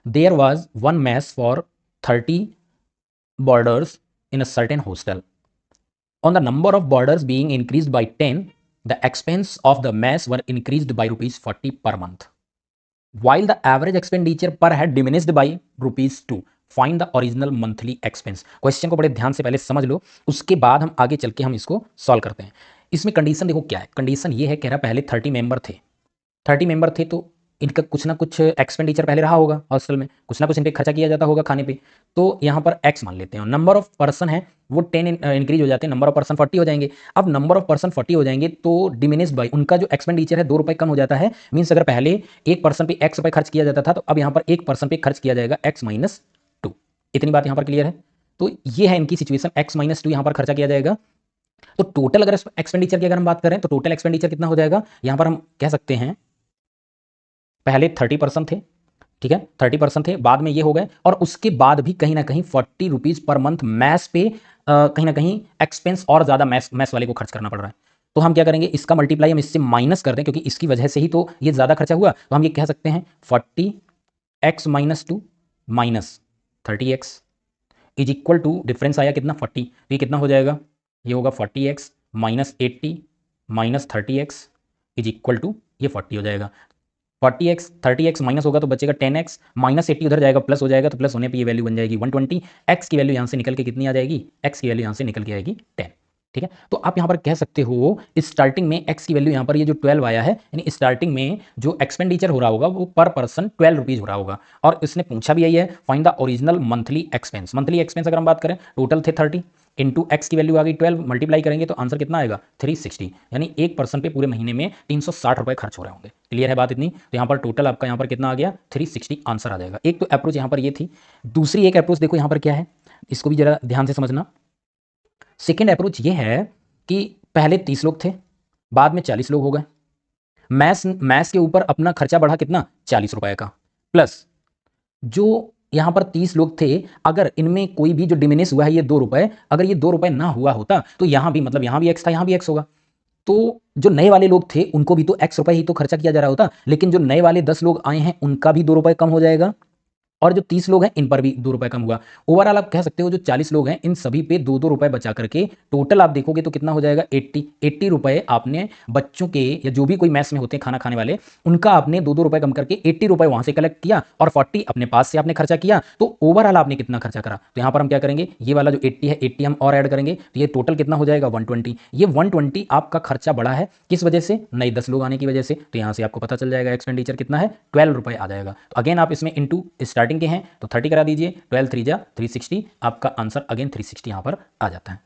There was one mess for 30 boarders in a certain hostel. On the number of boarders being increased by 10, the expense of the mess were increased by rupees 40 per month. While the average expenditure per head diminished by rupees 2. Find the original monthly expense. Question को बड़े ध्यान से पहले समझ लो, उसके बाद हम आगे चल के हम इसको सॉल्व करते हैं। इसमें कंडीशन देखो क्या है, कंडीशन ये है, कह रहा पहले 30 मेंबर थे, 30 मेंबर थे तो इनका कुछ ना कुछ एक्सपेंडिचर पहले रहा होगा, हॉस्टल में कुछ ना कुछ इन पे खर्चा किया जाता होगा खाने पे। तो यहाँ पर एक्स मान लेते हैं, नंबर ऑफ पर्सन है वो 10 इंक्रीज हो जाते हैं, नंबर ऑफ पर्सन 40 हो जाएंगे। अब नंबर ऑफ पर्सन 40 हो जाएंगे तो डिमिनिश बाई उनका जो एक्सपेंडिचर है 2 रुपये कम हो जाता है। मीन्स अगर पहले एक पर्सन पे एक्स रुपये खर्च किया जाता था तो अब यहाँ पर एक पर्सन पे खर्च किया जाएगा एक्स माइनस 2। इतनी बात यहाँ पर क्लियर है। तो ये है इनकी सिचुएशन, एक्स माइनस 2 यहाँ पर खर्चा किया जाएगा। तो टोटल अगर एक्सपेंडिचर की अगर हम बात करें तो टोटल एक्सपेंडिचर कितना हो जाएगा, यहाँ पर हम कह सकते हैं पहले 30% थे, ठीक है 30% थे, बाद में ये हो गए, और उसके बाद भी कहीं ना कहीं 40 रुपीज पर मंथ मैस पे कहीं ना कहीं एक्सपेंस और ज़्यादा मैस वाले को खर्च करना पड़ रहा है। तो हम क्या करेंगे, इसका मल्टीप्लाई हम इससे माइनस कर दें, क्योंकि इसकी वजह से ही तो ये ज़्यादा खर्चा हुआ। तो हम ये कह सकते हैं 40x minus 2 minus 30x is equal to, difference आया कितना 40, तो ये कितना हो जाएगा, ये होगा 40x minus 80 minus 30x is equal to ये 40 हो जाएगा। 40x 30x माइनस होगा तो बचेगा 10x, माइनस 80 उधर जाएगा प्लस हो जाएगा, तो प्लस होने पे ये वैल्यू बन जाएगी 120। x की वैल्यू यहाँ से निकल के कितनी आ जाएगी, x की वैल्यू यहाँ से निकल के आएगी 10। ठीक है, तो आप यहाँ पर कह सकते हो स्टार्टिंग में x की वैल्यू यहाँ पर ये जो 12 आया है, यानी स्टार्टिंग में जो एक्सपेंडिचर हो रहा होगा वो पर पर्सन 12 रुपीज़ हो रहा होगा। और इसने पूछा भी यही है, find the original monthly expense. Monthly expense अगर हम बात करें, टोटल थे 30 इंटू एक्स की वैल्यू आ गई 12, मल्टीप्लाई करेंगे तो आंसर कितना आएगा 360, यानी एक पर्सन पे पूरे महीने में 360 रुपये खर्च हो रहे होंगे। क्लियर है बात इतनी। तो यहाँ पर टोटल आपका यहाँ पर कितना आ गया 360 आंसर आ जाएगा। एक तो अप्रोच यहाँ पर ये थी। दूसरी एक अप्रोच देखो यहाँ पर क्या है, इसको भी जरा ध्यान से समझना। सेकेंड अप्रोच ये है कि पहले 30 लोग थे, बाद में 40 लोग हो गए, मैथ्स के ऊपर अपना खर्चा बढ़ा कितना 40 रुपए का, प्लस जो यहां पर 30 लोग थे, अगर इनमें कोई भी जो डिमिनिश हुआ है ये 2 रुपए, अगर ये 2 रुपए ना हुआ होता तो यहां भी मतलब यहां भी एक्स था यहां भी एक्स होगा, तो जो नए वाले लोग थे उनको भी तो एक्स रुपए ही तो खर्चा किया जा रहा होता, लेकिन जो नए वाले 10 लोग आए हैं उनका भी 2 रुपए कम हो जाएगा, और जो 30 लोग हैं इन पर भी 2 रुपए कम हुआ। ओवरऑल आप कह सकते हो जो 40 लोग हैं इन सभी पे 2-2 रुपए बचा करके टोटल आप देखोगे तो कितना हो जाएगा 80 रुपए आपने बच्चों के या जो भी कोई मैस में होते हैं खाना खाने वाले, उनका आपने 2-2 रुपए कम करके 80 रुपए वहां से कलेक्ट किया और 40 अपने पास से आपने खर्चा किया। तो ओवरऑल आपने कितना खर्चा करा, तो यहां पर हम क्या करेंगे, ये वाला जो 80 है 80 हम और ऐड करेंगे तो ये टोटल कितना हो जाएगा 120। ये 120 आपका खर्चा बढ़ा है किस वजह से, नए 10 लोग आने की वजह से। तो यहां से आपको पता चल जाएगा एक्सपेंडिचर कितना है 12 रुपए आ जाएगा। तो अगेन आप इसमें इंटू स्टार्टिंग के हैं तो 30 करा दीजिए, 12 3 जा 360, आपका आंसर अगेन 360 यहां पर आ जाता है।